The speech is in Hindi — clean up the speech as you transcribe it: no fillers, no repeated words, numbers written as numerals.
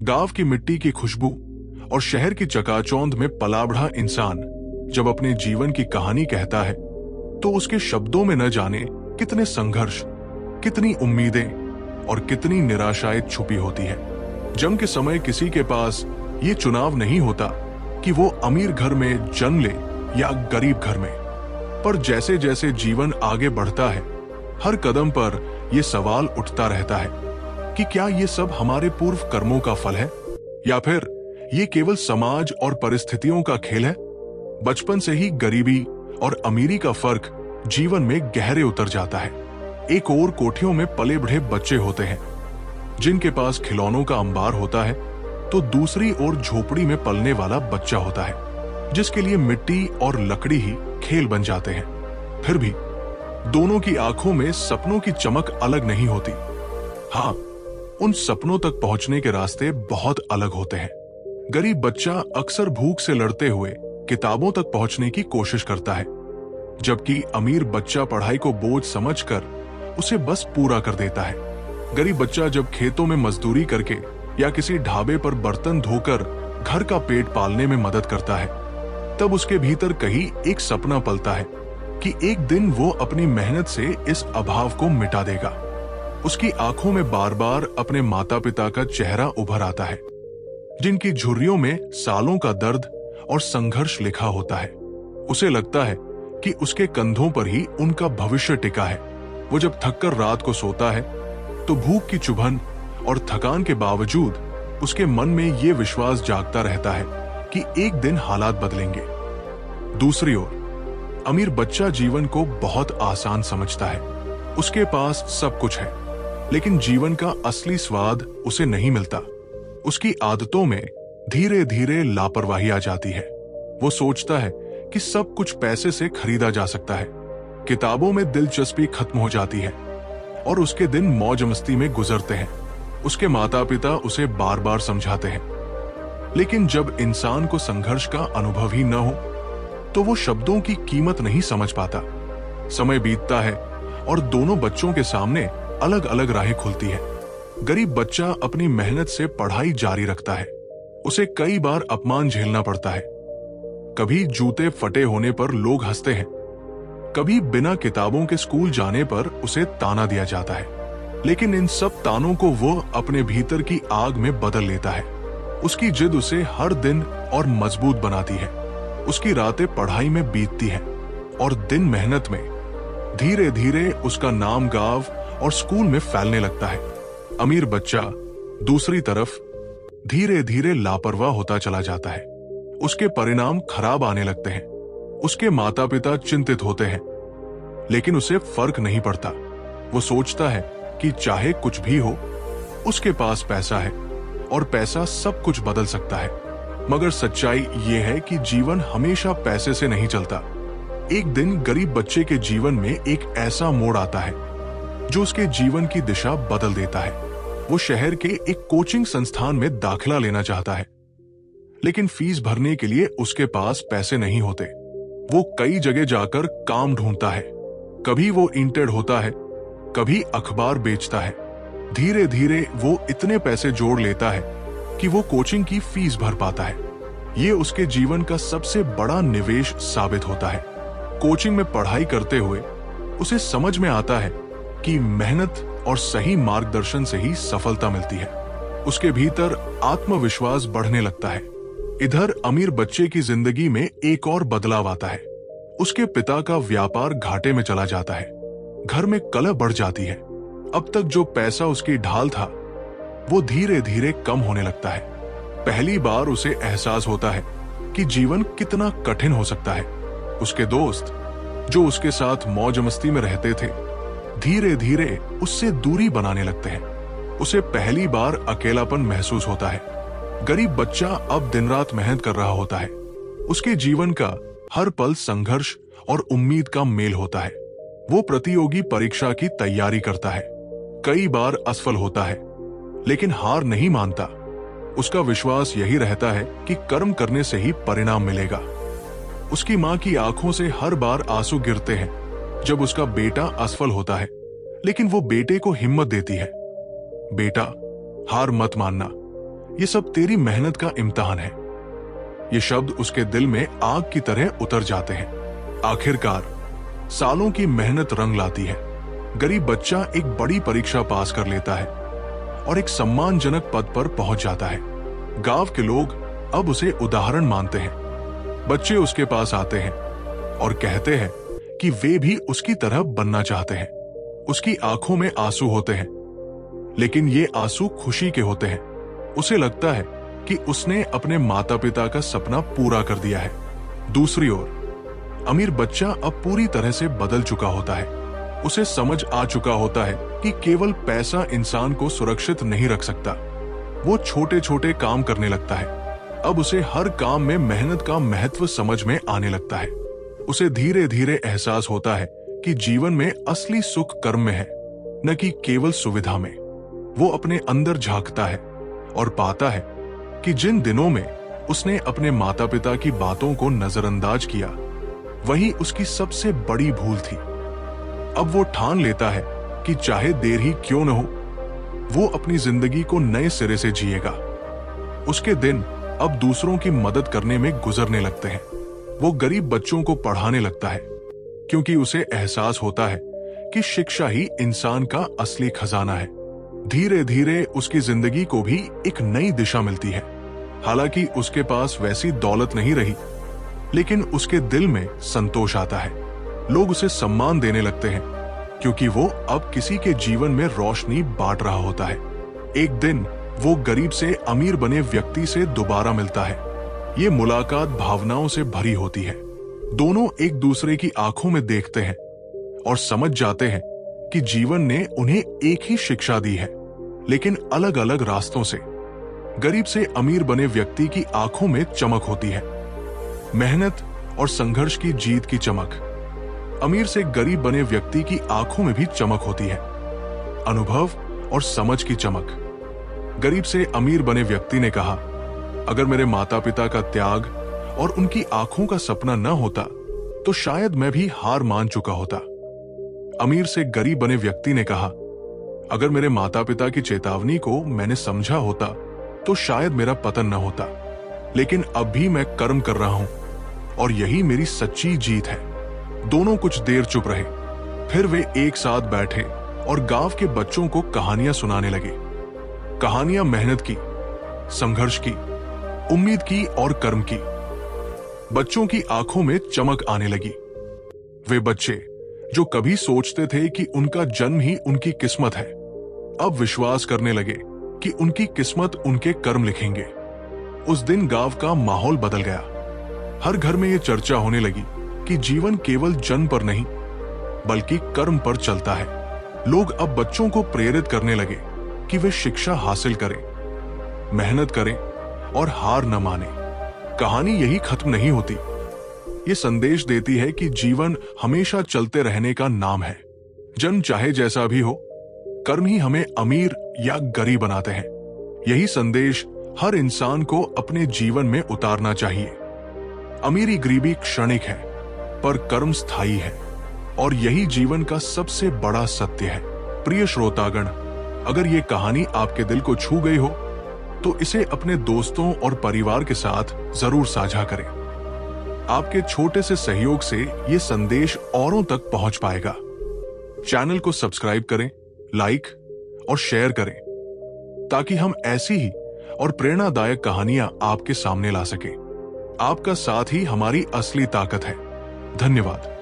गांव की मिट्टी की खुशबू और शहर की चकाचौंध में पला बढ़ा इंसान जब अपने जीवन की कहानी कहता है तो उसके शब्दों में न जाने कितने संघर्ष, कितनी उम्मीदें और कितनी निराशाएं छुपी होती है। जंग के समय किसी के पास ये चुनाव नहीं होता कि वो अमीर घर में जन्म ले या गरीब घर में, पर जैसे जैसे जीवन आगे बढ़ता है हर कदम पर यह सवाल उठता रहता है कि क्या ये सब हमारे पूर्व कर्मों का फल है या फिर ये केवल समाज और परिस्थितियों का खेल है। बचपन से ही गरीबी और अमीरी का फर्क जीवन में गहरे उतर जाता है। एक ओर कोठियों में पले बढ़े बच्चे होते हैं जिनके पास खिलौनों का अंबार होता है, तो दूसरी ओर झोपड़ी में पलने वाला बच्चा होता है जिसके लिए मिट्टी और लकड़ी ही खेल बन जाते हैं। फिर भी दोनों की आंखों में सपनों की चमक अलग नहीं होती। हाँ, उन सपनों तक पहुंचने के रास्ते बहुत अलग होते हैं। गरीब बच्चा अक्सर भूख से लड़ते हुए किताबों तक पहुंचने की कोशिश करता है, जबकि अमीर बच्चा पढ़ाई को बोझ समझकर उसे बस पूरा कर देता है। गरीब बच्चा जब खेतों में मजदूरी करके या किसी ढाबे पर बर्तन धोकर घर का पेट पालने में मदद करता है, तब उसके भीतर कहीं एक सपना पलता है कि एक दिन वो अपनी मेहनत से इस अभाव को मिटा देगा। उसकी आंखों में बार बार अपने माता पिता का चेहरा उभर आता है, जिनकी झुर्रियों में सालों का दर्द और संघर्ष लिखा होता है। उसे लगता है कि उसके कंधों पर ही उनका भविष्य टिका है। वो जब थककर रात को सोता है तो भूख की चुभन और थकान के बावजूद उसके मन में ये विश्वास जागता रहता है कि एक दिन हालात बदलेंगे। दूसरी ओर अमीर बच्चा जीवन को बहुत आसान समझता है। उसके पास सब कुछ है, लेकिन जीवन का असली स्वाद उसे नहीं मिलता। उसकी आदतों में धीरे धीरे लापरवाही आ जाती है। वो सोचता है कि सब कुछ पैसे से खरीदा जा सकता है। किताबों में दिलचस्पी खत्म हो जाती है और उसके दिन मौज मस्ती में गुजरते हैं। उसके माता पिता उसे बार बार समझाते हैं, लेकिन जब इंसान को संघर्ष का अनुभव ही न हो तो वो शब्दों की कीमत नहीं समझ पाता। समय बीतता है और दोनों बच्चों के सामने अलग अलग राहें खुलती है। गरीब बच्चा अपनी मेहनत से पढ़ाई जारी रखता है। उसे कई बार अपमान झेलना पड़ता है। कभी जूते फटे होने पर लोग हंसते हैं, कभी बिना किताबों के स्कूल जाने पर उसे ताना दिया जाता है, लेकिन इन सब तानों को वो अपने भीतर की आग में बदल लेता है। उसकी जिद उसे हर दिन और मजबूत बनाती है। उसकी रातें पढ़ाई में बीतती हैं और दिन मेहनत में। धीरे धीरे उसका नाम गांव और स्कूल में फैलने लगता है। अमीर बच्चा दूसरी तरफ धीरे धीरे लापरवाह होता चला जाता है। उसके परिणाम खराब आने लगते हैं। उसके माता पिता चिंतित होते हैं, लेकिन उसे फर्क नहीं पड़ता। वो सोचता है कि चाहे कुछ भी हो, उसके पास पैसा है और पैसा सब कुछ बदल सकता है। मगर सच्चाई ये है कि जीवन हमेशा पैसे से नहीं चलता। एक दिन गरीब बच्चे के जीवन में एक ऐसा मोड़ आता है जो उसके जीवन की दिशा बदल देता है। वो शहर के एक कोचिंग संस्थान में दाखिला लेना चाहता है, लेकिन फीस भरने के लिए उसके पास पैसे नहीं होते। वो कई जगह जाकर काम ढूंढता है। कभी वो इंटर्न होता है, कभी अखबार बेचता है। धीरे धीरे वो इतने पैसे जोड़ लेता है कि वो कोचिंग की फीस भर पाता है। ये उसके जीवन का सबसे बड़ा निवेश साबित होता है। कोचिंग में पढ़ाई करते हुए उसे समझ में आता है कि मेहनत और सही मार्गदर्शन से ही सफलता मिलती है। उसके भीतर आत्मविश्वास बढ़ने लगता है। इधर अमीर बच्चे की जिंदगी में एक और बदलाव आता है। उसके पिता का व्यापार घाटे में चला जाता है। घर में कलह बढ़ जाती है। अब तक जो पैसा उसकी ढाल था वो धीरे धीरे कम होने लगता है। पहली बार उसे एहसास होता है कि जीवन कितना कठिन हो सकता है। उसके दोस्त जो उसके साथ मौज मस्ती में रहते थे, धीरे धीरे उससे दूरी बनाने लगते हैं। उसे पहली बार अकेलापन महसूस होता है। गरीब बच्चा अब दिन रात मेहनत कर रहा होता है। उसके जीवन का हर पल संघर्ष और उम्मीद का मेल होता है। वो प्रतियोगी परीक्षा की तैयारी करता है। कई बार असफल होता है, लेकिन हार नहीं मानता। उसका विश्वास यही रहता है कि कर्म करने से ही परिणाम मिलेगा। उसकी मां की आंखों से हर बार आंसू गिरते हैं जब उसका बेटा असफल होता है, लेकिन वो बेटे को हिम्मत देती है। बेटा, हार मत मानना। ये सब तेरी मेहनत का इम्तिहान है। ये शब्द उसके दिल में आग की तरह उतर जाते हैं। आखिरकार सालों की मेहनत रंग लाती है। गरीब बच्चा एक बड़ी परीक्षा पास कर लेता है और एक सम्मानजनक पद पर पहुंच जाता है। गांव के लोग अब उसे उदाहरण मानते हैं। बच्चे उसके पास आते हैं और कहते हैं कि वे भी उसकी तरह बनना चाहते हैं। उसकी आंखों में आंसू होते हैं, लेकिन ये आंसू खुशी के होते हैं। उसे लगता है कि उसने अपने माता पिता का सपना पूरा कर दिया है। दूसरी ओर अमीर बच्चा अब पूरी तरह से बदल चुका होता है। उसे समझ आ चुका होता है कि केवल पैसा इंसान को सुरक्षित नहीं रख सकता। वो छोटे छोटे काम करने लगता है। अब उसे हर काम में मेहनत का महत्व समझ में आने लगता है। उसे धीरे धीरे एहसास होता है कि जीवन में असली सुख कर्म में है, न कि केवल सुविधा में। वो अपने अंदर झांकता है और पाता है कि जिन दिनों में उसने अपने माता पिता की बातों को नजरअंदाज किया, वही उसकी सबसे बड़ी भूल थी। अब वो ठान लेता है कि चाहे देर ही क्यों न हो, वो अपनी जिंदगी को नए सिरे से जिएगा। उसके दिन अब दूसरों की मदद करने में गुजरने लगते हैं। वो गरीब बच्चों को पढ़ाने लगता है, क्योंकि उसे एहसास होता है कि शिक्षा ही इंसान का असली खजाना है। धीरे धीरे उसकी जिंदगी को भी एक नई दिशा मिलती है। हालांकि उसके पास वैसी दौलत नहीं रही, लेकिन उसके दिल में संतोष आता है। लोग उसे सम्मान देने लगते हैं, क्योंकि वो अब किसी के जीवन में रोशनी बांट रहा होता है। एक दिन वो गरीब से अमीर बने व्यक्ति से दोबारा मिलता है। ये मुलाकात भावनाओं से भरी होती है। दोनों एक दूसरे की आंखों में देखते हैं और समझ जाते हैं कि जीवन ने उन्हें एक ही शिक्षा दी है, लेकिन अलग अलग रास्तों से। गरीब से अमीर बने व्यक्ति की आंखों में चमक होती है, मेहनत और संघर्ष की जीत की चमक। अमीर से गरीब बने व्यक्ति की आंखों में भी चमक होती है, अनुभव और समझ की चमक। गरीब से अमीर बने व्यक्ति ने कहा, अगर मेरे माता पिता का त्याग और उनकी आंखों का सपना न होता, तो शायद मैं भी हार मान चुका होता। अमीर से गरीब बने व्यक्ति ने कहा, अगर मेरे माता पिता की चेतावनी को मैंने समझा होता, तो शायद मेरा पतन न होता। लेकिन अब भी मैं कर्म कर रहा हूं और यही मेरी सच्ची जीत है। दोनों कुछ देर चुप रहे, फिर वे एक साथ बैठे और गांव के बच्चों को कहानियां सुनाने लगे। कहानियां मेहनत की, संघर्ष की, उम्मीद की और कर्म की। बच्चों की आंखों में चमक आने लगी। वे बच्चे जो कभी सोचते थे कि उनका जन्म ही उनकी किस्मत है, अब विश्वास करने लगे कि उनकी किस्मत उनके कर्म लिखेंगे। उस दिन गांव का माहौल बदल गया। हर घर में यह चर्चा होने लगी कि जीवन केवल जन्म पर नहीं, बल्कि कर्म पर चलता है। लोग अब बच्चों को प्रेरित करने लगे कि वे शिक्षा हासिल करें, मेहनत करें और हार न माने। कहानी यही खत्म नहीं होती। ये संदेश देती है कि जीवन हमेशा चलते रहने का नाम है। जन्म चाहे जैसा भी हो, कर्म ही हमें अमीर या गरीब बनाते हैं। यही संदेश हर इंसान को अपने जीवन में उतारना चाहिए। अमीरी गरीबी क्षणिक है, पर कर्म स्थायी है, और यही जीवन का सबसे बड़ा सत्य है। प्रिय श्रोतागण, अगर ये कहानी आपके दिल को छू गई हो, तो इसे अपने दोस्तों और परिवार के साथ जरूर साझा करें। आपके छोटे से सहयोग से ये संदेश औरों तक पहुंच पाएगा। चैनल को सब्सक्राइब करें, लाइक और शेयर करें, ताकि हम ऐसी ही और प्रेरणादायक कहानियां आपके सामने ला सकें। आपका साथ ही हमारी असली ताकत है। धन्यवाद।